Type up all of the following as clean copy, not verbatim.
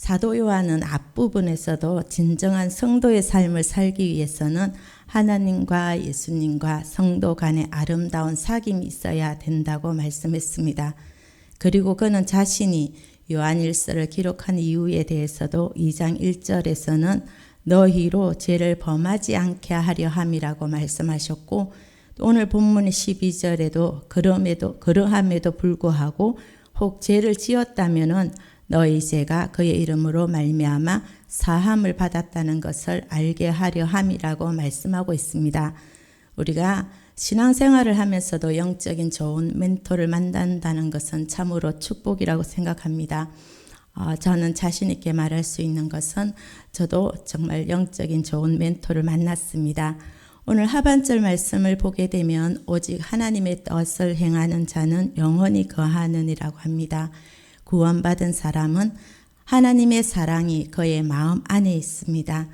사도 요한은 앞부분에서도 진정한 성도의 삶을 살기 위해서는 하나님과 예수님과 성도 간의 아름다운 사귐이 있어야 된다고 말씀했습니다. 그리고 그는 자신이 요한일서를 기록한 이유에 대해서도 2장 1절에서는 너희로 죄를 범하지 않게 하려 함이라고 말씀하셨고, 오늘 본문 12절에도 그러함에도 불구하고 혹 죄를 지었다면은 너희 죄가 그의 이름으로 말미암아 사함을 받았다는 것을 알게 하려 함이라고 말씀하고 있습니다. 우리가 신앙생활을 하면서도 영적인 좋은 멘토를 만난다는 것은 참으로 축복이라고 생각합니다. 저는 자신 있게 말할 수 있는 것은 저도 정말 영적인 좋은 멘토를 만났습니다. 오늘 하반절 말씀을 보게 되면 오직 하나님의 뜻을 행하는 자는 영원히 거하느니라고 합니다. 구원받은 사람은 하나님의 사랑이 그의 마음 안에 있습니다.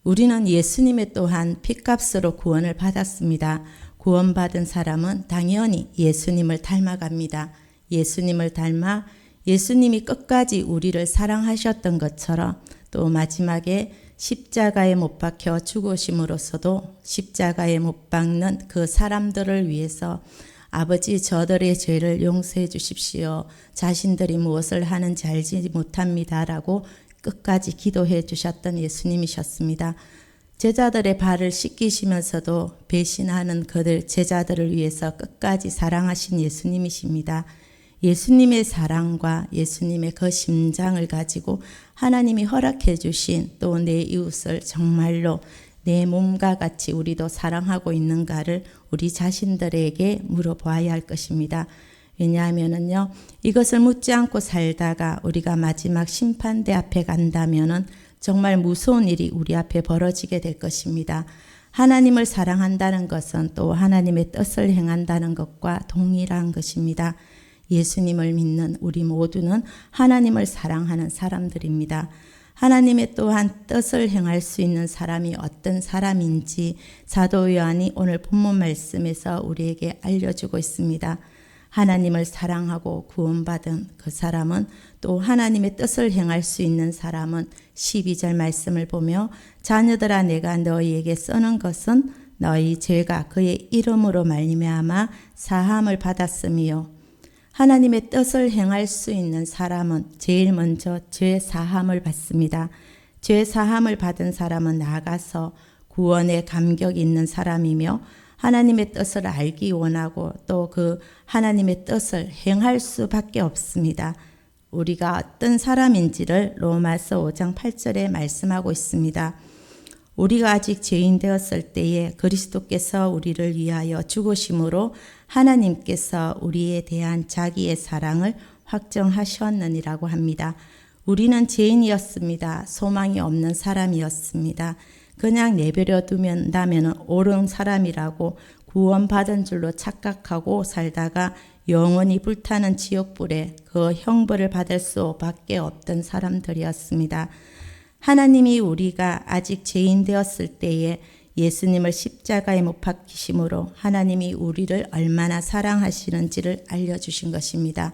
우리는 예수님의 또한 핏값으로 구원을 받았습니다. 구원받은 사람은 당연히 예수님을 닮아갑니다. 예수님을 닮아 예수님이 끝까지 우리를 사랑하셨던 것처럼 또 마지막에 십자가에 못 박혀 죽으심으로써도 십자가에 못 박는 그 사람들을 위해서 아버지 저들의 죄를 용서해 주십시오. 자신들이 무엇을 하는지 알지 못합니다라고 끝까지 기도해 주셨던 예수님이셨습니다. 제자들의 발을 씻기시면서도 배신하는 그들 제자들을 위해서 끝까지 사랑하신 예수님이십니다. 예수님의 사랑과 예수님의 그 심장을 가지고 하나님이 허락해 주신 또 내 이웃을 정말로 내 몸과 같이 우리도 사랑하고 있는가를 우리 자신들에게 물어봐야 할 것입니다. 왜냐하면은요, 이것을 묻지 않고 살다가 우리가 마지막 심판대 앞에 간다면은 정말 무서운 일이 우리 앞에 벌어지게 될 것입니다. 하나님을 사랑한다는 것은 또 하나님의 뜻을 행한다는 것과 동일한 것입니다. 예수님을 믿는 우리 모두는 하나님을 사랑하는 사람들입니다. 하나님의 또한 뜻을 행할 수 있는 사람이 어떤 사람인지 사도 요한이 오늘 본문 말씀에서 우리에게 알려주고 있습니다. 하나님을 사랑하고 구원받은 그 사람은 또 하나님의 뜻을 행할 수 있는 사람은 12절 말씀을 보며 자녀들아 내가 너희에게 쓰는 것은 너희 죄가 그의 이름으로 말미암아 사함을 받았음이요. 하나님의 뜻을 행할 수 있는 사람은 제일 먼저 죄 사함을 받습니다. 죄 사함을 받은 사람은 나아가서 구원의 감격이 있는 사람이며 하나님의 뜻을 알기 원하고 또 그 하나님의 뜻을 행할 수밖에 없습니다. 우리가 어떤 사람인지를 로마서 5장 8절에 말씀하고 있습니다. 우리가 아직 죄인 되었을 때에 그리스도께서 우리를 위하여 죽으심으로 하나님께서 우리에 대한 자기의 사랑을 확정하셨느니라고 합니다. 우리는 죄인이었습니다. 소망이 없는 사람이었습니다. 그냥 내버려 두면 옳은 사람이라고 구원받은 줄로 착각하고 살다가 영원히 불타는 지옥불에 그 형벌을 받을 수밖에 없던 사람들이었습니다. 하나님이 우리가 아직 죄인 되었을 때에 예수님을 십자가에 못 박히심으로 하나님이 우리를 얼마나 사랑하시는지를 알려주신 것입니다.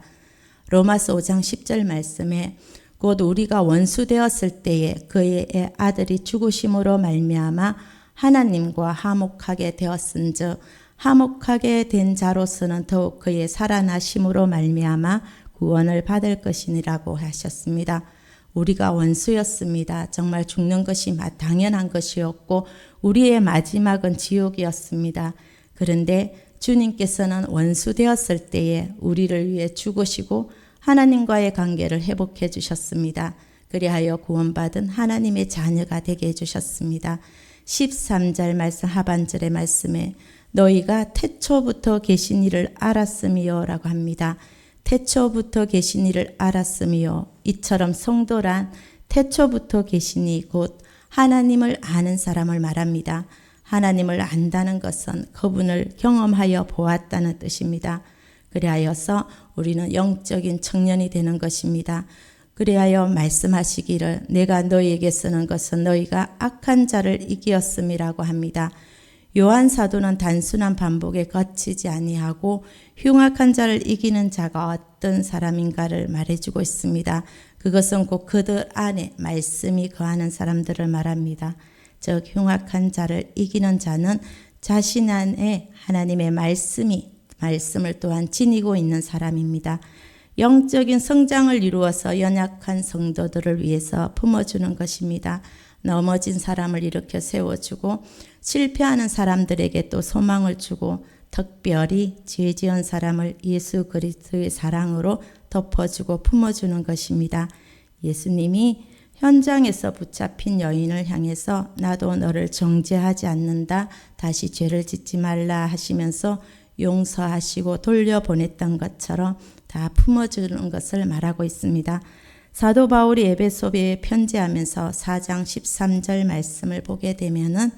로마서 5장 10절 말씀에 곧 우리가 원수 되었을 때에 그의 아들이 죽으심으로 말미암아 하나님과 화목하게 되었은즉 화목하게 된 자로서는 더욱 그의 살아나심으로 말미암아 구원을 받을 것이니라고 하셨습니다. 우리가 원수였습니다. 정말 죽는 것이 당연한 것이었고 우리의 마지막은 지옥이었습니다. 그런데 주님께서는 원수 되었을 때에 우리를 위해 죽으시고 하나님과의 관계를 회복해 주셨습니다. 그리하여 구원받은 하나님의 자녀가 되게 해주셨습니다. 13절 말씀 하반절의 말씀에 너희가 태초부터 계신 이를 알았음이요 라고 합니다. 태초부터 계신 이를 알았음이요. 이처럼 성도란 태초부터 계신 이 곧 하나님을 아는 사람을 말합니다. 하나님을 안다는 것은 그분을 경험하여 보았다는 뜻입니다. 그리하여서 우리는 영적인 청년이 되는 것입니다. 그리하여 말씀하시기를 내가 너희에게 쓰는 것은 너희가 악한 자를 이기었음이라고 합니다. 요한 사도는 단순한 반복에 거치지 아니하고 흉악한 자를 이기는 자가 어떤 사람인가를 말해주고 있습니다. 그것은 곧 그들 안에 말씀이 거하는 사람들을 말합니다. 즉 흉악한 자를 이기는 자는 자신 안에 하나님의 말씀을 또한 지니고 있는 사람입니다. 영적인 성장을 이루어서 연약한 성도들을 위해서 품어주는 것입니다. 넘어진 사람을 일으켜 세워주고 실패하는 사람들에게 또 소망을 주고 특별히 죄 지은 사람을 예수 그리스도의 사랑으로 덮어주고 품어주는 것입니다. 예수님이 현장에서 붙잡힌 여인을 향해서 나도 너를 정죄하지 않는다. 다시 죄를 짓지 말라 하시면서 용서하시고 돌려보냈던 것처럼 다 품어주는 것을 말하고 있습니다. 사도 바울이 에베소에 편지하면서 4장 13절 말씀을 보게 되면은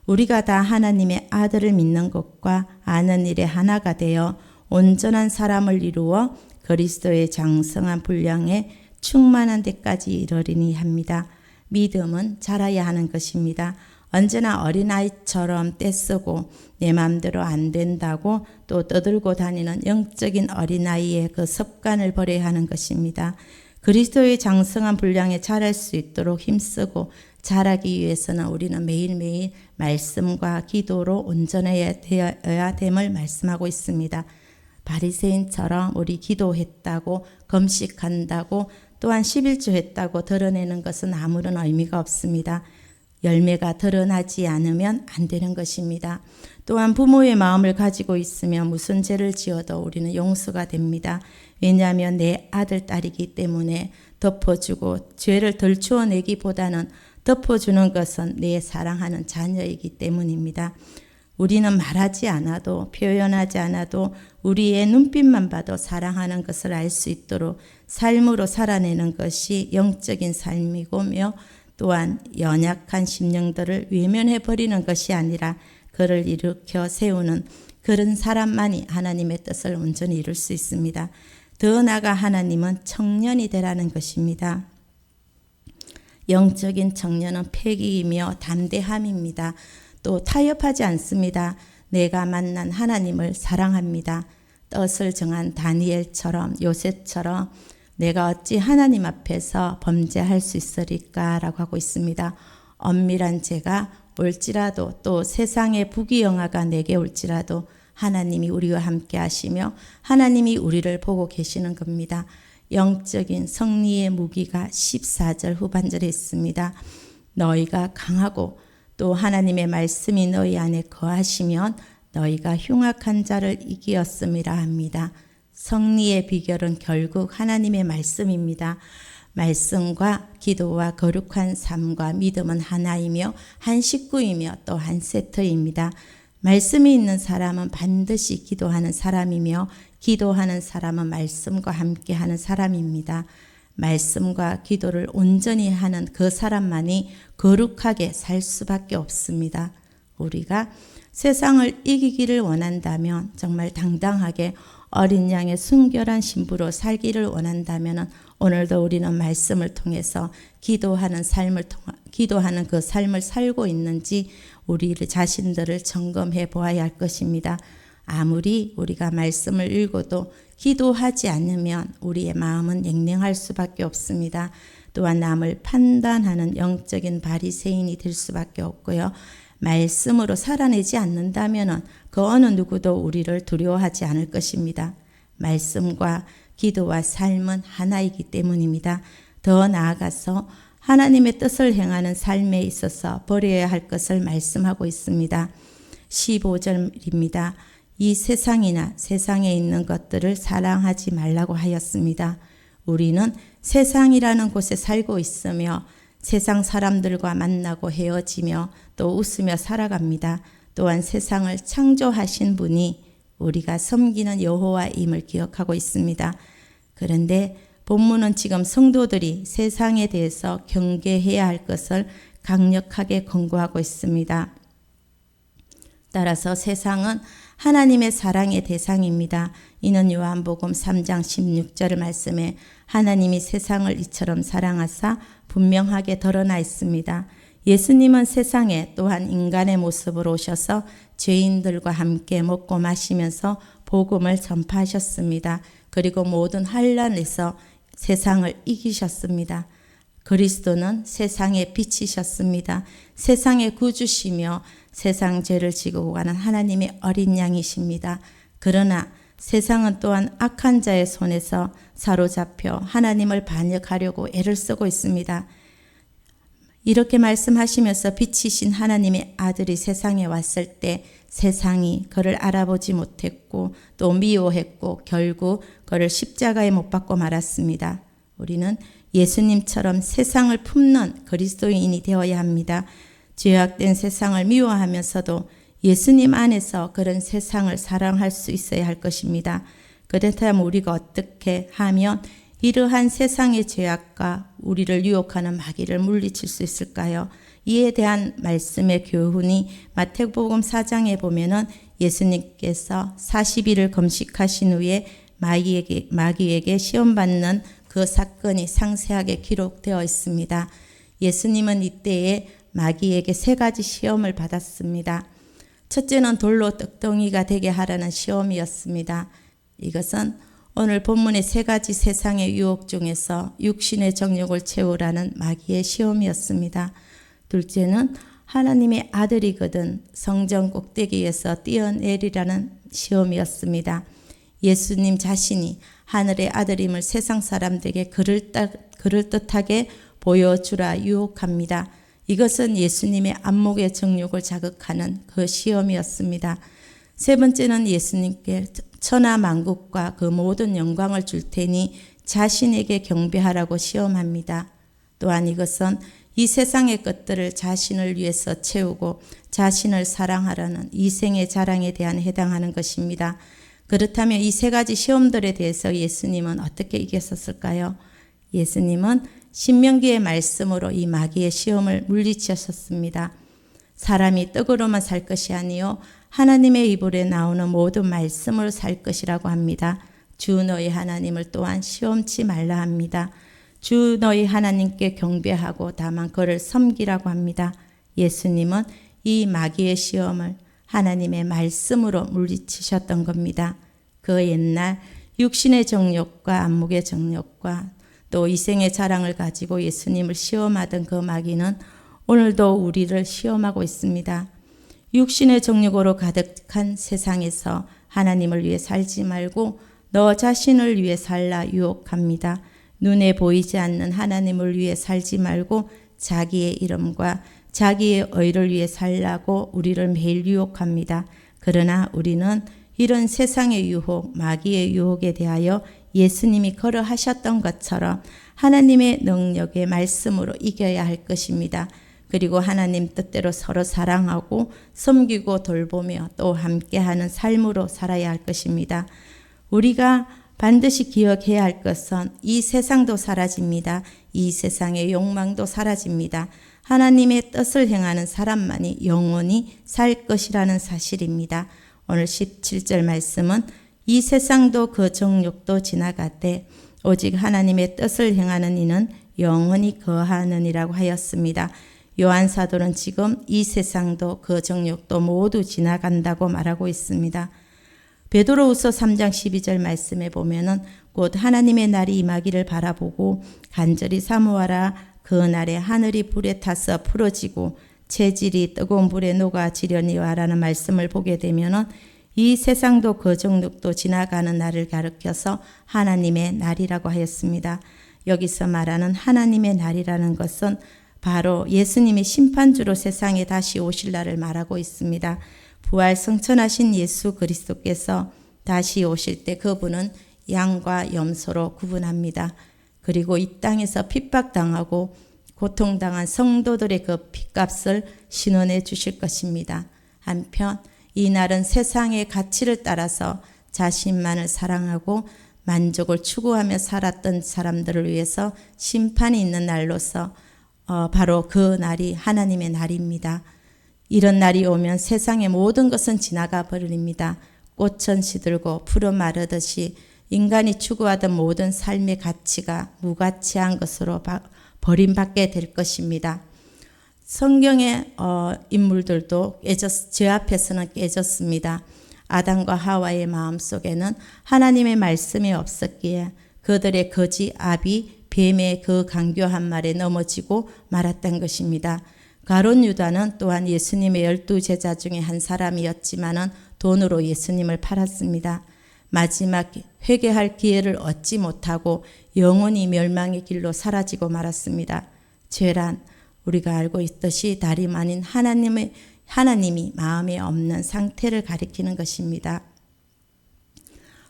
우리가 다 하나님의 아들을 믿는 것과 아는 일에 하나가 되어 온전한 사람을 이루어 그리스도의 장성한 분량에 충만한 데까지 이르리니 합니다. 믿음은 자라야 하는 것입니다. 언제나 어린아이처럼 떼쓰고 내 마음대로 안 된다고 또 떠들고 다니는 영적인 어린아이의 그 습관을 버려야 하는 것입니다. 그리스도의 장성한 분량에 자랄 수 있도록 힘쓰고 자라기 위해서는 우리는 매일매일 말씀과 기도로 온전해야 되어야 됨을 말씀하고 있습니다. 바리새인처럼 우리 기도했다고 금식한다고 또한 11조 했다고 드러내는 것은 아무런 의미가 없습니다. 열매가 드러나지 않으면 안 되는 것입니다. 또한 부모의 마음을 가지고 있으며 무슨 죄를 지어도 우리는 용서가 됩니다. 왜냐하면 내 아들, 딸이기 때문에 덮어주고 죄를 덜추어내기보다는 덮어주는 것은 내 사랑하는 자녀이기 때문입니다. 우리는 말하지 않아도 표현하지 않아도 우리의 눈빛만 봐도 사랑하는 것을 알 수 있도록 삶으로 살아내는 것이 영적인 삶이고며 또한 연약한 심령들을 외면해버리는 것이 아니라 그를 일으켜 세우는 그런 사람만이 하나님의 뜻을 온전히 이룰 수 있습니다. 더 나아가 하나님은 청년이 되라는 것입니다. 영적인 청년은 패기이며 담대함입니다. 또 타협하지 않습니다. 내가 만난 하나님을 사랑합니다. 뜻을 정한 다니엘처럼 요셉처럼 내가 어찌 하나님 앞에서 범죄할 수 있으리까 라고 하고 있습니다. 엄밀한 죄가 올지라도 또 세상의 부귀영화가 내게 올지라도 하나님이 우리와 함께 하시며 하나님이 우리를 보고 계시는 겁니다. 영적인 승리의 무기가 14절 후반절에 있습니다. 너희가 강하고 또 하나님의 말씀이 너희 안에 거하시면 너희가 흉악한 자를 이기었음이라 합니다. 승리의 비결은 결국 하나님의 말씀입니다. 말씀과 기도와 거룩한 삶과 믿음은 하나이며 한 식구이며 또 한 세트입니다. 말씀이 있는 사람은 반드시 기도하는 사람이며 기도하는 사람은 말씀과 함께하는 사람입니다. 말씀과 기도를 온전히 하는 그 사람만이 거룩하게 살 수밖에 없습니다. 우리가 세상을 이기기를 원한다면 정말 당당하게 어린 양의 순결한 신부로 살기를 원한다면 오늘도 우리는 말씀을 통해서 기도하는 그 삶을 살고 있는지 우리 자신들을 점검해 보아야 할 것입니다. 아무리 우리가 말씀을 읽어도 기도하지 않으면 우리의 마음은 냉랭할 수밖에 없습니다. 또한 남을 판단하는 영적인 바리새인이 될 수밖에 없고요. 말씀으로 살아내지 않는다면 그 어느 누구도 우리를 두려워하지 않을 것입니다. 말씀과 기도와 삶은 하나이기 때문입니다. 더 나아가서 하나님의 뜻을 행하는 삶에 있어서 버려야 할 것을 말씀하고 있습니다. 15절입니다. 이 세상이나 세상에 있는 것들을 사랑하지 말라고 하였습니다. 우리는 세상이라는 곳에 살고 있으며 세상 사람들과 만나고 헤어지며 또 웃으며 살아갑니다. 또한 세상을 창조하신 분이 우리가 섬기는 여호와임을 기억하고 있습니다. 그런데 본문은 지금 성도들이 세상에 대해서 경계해야 할 것을 강력하게 권고하고 있습니다. 따라서 세상은 하나님의 사랑의 대상입니다. 이는 요한복음 3장 16절 말씀에 하나님이 세상을 이처럼 사랑하사 분명하게 드러나 있습니다. 예수님은 세상에 또한 인간의 모습으로 오셔서 죄인들과 함께 먹고 마시면서 복음을 전파하셨습니다. 그리고 모든 환난에서 세상을 이기셨습니다. 그리스도는 세상의 빛이셨습니다. 세상의 구주시며 세상 죄를 지고 가는 하나님의 어린 양이십니다. 그러나 세상은 또한 악한 자의 손에서 사로잡혀 하나님을 반역하려고 애를 쓰고 있습니다. 이렇게 말씀하시면서 빛이신 하나님의 아들이 세상에 왔을 때 세상이 그를 알아보지 못했고 또 미워했고 결국 그를 십자가에 못 박고 말았습니다. 우리는 예수님처럼 세상을 품는 그리스도인이 되어야 합니다. 죄악된 세상을 미워하면서도 예수님 안에서 그런 세상을 사랑할 수 있어야 할 것입니다. 그렇다면 우리가 어떻게 하면 이러한 세상의 죄악과 우리를 유혹하는 마귀를 물리칠 수 있을까요? 이에 대한 말씀의 교훈이 마태복음 4장에 보면은 예수님께서 40일을 금식하신 후에 마귀에게 시험받는 그 사건이 상세하게 기록되어 있습니다. 예수님은 이때에 마귀에게 3가지 시험을 받았습니다. 첫째는 돌로 떡덩이가 되게 하라는 시험이었습니다. 이것은 오늘 본문의 3가지 세상의 유혹 중에서 육신의 정욕을 채우라는 마귀의 시험이었습니다. 둘째는 하나님의 아들이거든 성전 꼭대기에서 뛰어내리라는 시험이었습니다. 예수님 자신이 하늘의 아들임을 세상 사람들에게 그럴듯하게 보여주라 유혹합니다. 이것은 예수님의 안목의 정욕을 자극하는 그 시험이었습니다. 세 번째는 예수님께 천하 만국과 그 모든 영광을 줄 테니 자신에게 경배하라고 시험합니다. 또한 이것은 이 세상의 것들을 자신을 위해서 채우고 자신을 사랑하라는 이생의 자랑에 대한 해당하는 것입니다. 그렇다면 이 3가지 시험들에 대해서 예수님은 어떻게 이겼었을까요? 예수님은 신명기의 말씀으로 이 마귀의 시험을 물리치셨습니다. 사람이 떡으로만 살 것이 아니요 하나님의 입으로 나오는 모든 말씀으로 살 것이라고 합니다. 주 너희 하나님을 또한 시험치 말라 합니다. 주 너희 하나님께 경배하고 다만 그를 섬기라고 합니다. 예수님은 이 마귀의 시험을 하나님의 말씀으로 물리치셨던 겁니다. 그 옛날 육신의 정욕과 안목의 정욕과 또 이생의 자랑을 가지고 예수님을 시험하던 그 마귀는 오늘도 우리를 시험하고 있습니다. 육신의 정욕으로 가득한 세상에서 하나님을 위해 살지 말고 너 자신을 위해 살라 유혹합니다. 눈에 보이지 않는 하나님을 위해 살지 말고 자기의 이름과 자기의 의를 위해 살라고 우리를 매일 유혹합니다. 그러나 우리는 이런 세상의 유혹, 마귀의 유혹에 대하여 예수님이 걸어하셨던 것처럼 하나님의 능력의 말씀으로 이겨야 할 것입니다. 그리고 하나님 뜻대로 서로 사랑하고 섬기고 돌보며 또 함께하는 삶으로 살아야 할 것입니다. 우리가 반드시 기억해야 할 것은 이 세상도 사라집니다. 이 세상의 욕망도 사라집니다. 하나님의 뜻을 행하는 사람만이 영원히 살 것이라는 사실입니다. 오늘 17절 말씀은 이 세상도 그 정욕도 지나가되 오직 하나님의 뜻을 행하는 이는 영원히 거하느니라고 하였습니다. 요한 사도는 지금 이 세상도 그 정욕도 모두 지나간다고 말하고 있습니다. 베드로후서 3장 12절 말씀에 보면은 곧 하나님의 날이 임하기를 바라보고 간절히 사모하라. 그 날에 하늘이 불에 타서 풀어지고 체질이 뜨거운 불에 녹아지려니와라는 말씀을 보게 되면은 이 세상도 그 정욕도 지나가는 날을 가리켜서 하나님의 날이라고 하였습니다. 여기서 말하는 하나님의 날이라는 것은 바로 예수님이 심판주로 세상에 다시 오실 날을 말하고 있습니다. 부활 승천하신 예수 그리스도께서 다시 오실 때 그분은 양과 염소로 구분합니다. 그리고 이 땅에서 핍박당하고 고통당한 성도들의 그 핏값을 신원해 주실 것입니다. 한편 이 날은 세상의 가치를 따라서 자신만을 사랑하고 만족을 추구하며 살았던 사람들을 위해서 심판이 있는 날로서 바로 그 날이 하나님의 날입니다. 이런 날이 오면 세상의 모든 것은 지나가 버립니다. 꽃은 시들고 풀은 마르듯이 인간이 추구하던 모든 삶의 가치가 무가치한 것으로 버림받게 될 것입니다. 성경의 인물들도 죄 앞에서는 깨졌습니다. 아담과 하와의 마음속에는 하나님의 말씀이 없었기에 그들의 거지 압이 뱀의 그 강교한 말에 넘어지고 말았던 것입니다. 가룟 유다는 또한 예수님의 12제자 중에 한 사람이었지만은 돈으로 예수님을 팔았습니다. 마지막 회개할 기회를 얻지 못하고 영원히 멸망의 길로 사라지고 말았습니다. 죄란 우리가 알고 있듯이 다름 아닌 하나님이 마음에 없는 상태를 가리키는 것입니다.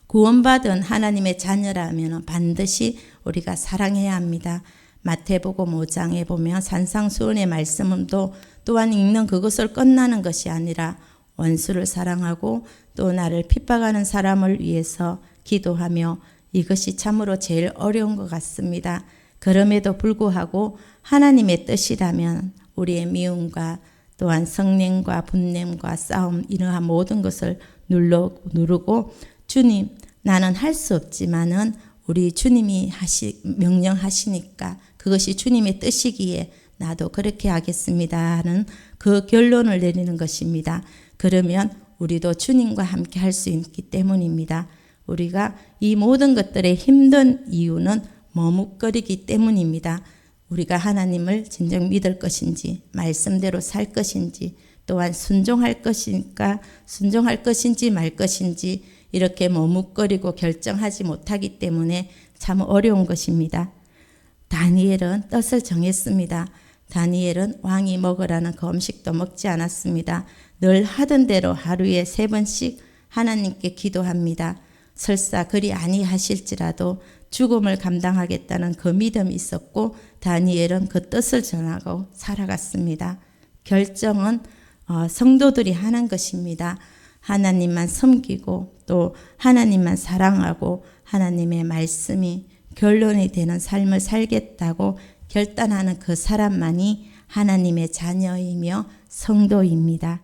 구원받은 하나님의 자녀라면 반드시 우리가 사랑해야 합니다. 마태복음 5장에 보면 산상수훈의 말씀도 또한 읽는 그것을 끝나는 것이 아니라 원수를 사랑하고 또 나를 핍박하는 사람을 위해서 기도하며 이것이 참으로 제일 어려운 것 같습니다. 그럼에도 불구하고 하나님의 뜻이라면 우리의 미움과 또한 성냄과 분냄과 싸움 이러한 모든 것을 누르고 주님 나는 할 수 없지만은 우리 주님이 명령하시니까 그것이 주님의 뜻이기에 나도 그렇게 하겠습니다 하는 그 결론을 내리는 것입니다. 그러면 우리도 주님과 함께 할 수 있기 때문입니다. 우리가 이 모든 것들의 힘든 이유는 머뭇거리기 때문입니다. 우리가 하나님을 진정 믿을 것인지 말씀대로 살 것인지 또한 순종할 것인지 말 것인지 이렇게 머뭇거리고 결정하지 못하기 때문에 참 어려운 것입니다. 다니엘은 뜻을 정했습니다. 다니엘은 왕이 먹으라는 그 음식도 먹지 않았습니다. 늘 하던 대로 하루에 3번씩 하나님께 기도합니다. 설사 그리 아니하실지라도 죽음을 감당하겠다는 그 믿음이 있었고 다니엘은 그 뜻을 전하고 살아갔습니다. 결정은 성도들이 하는 것입니다. 하나님만 섬기고 또 하나님만 사랑하고 하나님의 말씀이 결론이 되는 삶을 살겠다고 결단하는 그 사람만이 하나님의 자녀이며 성도입니다.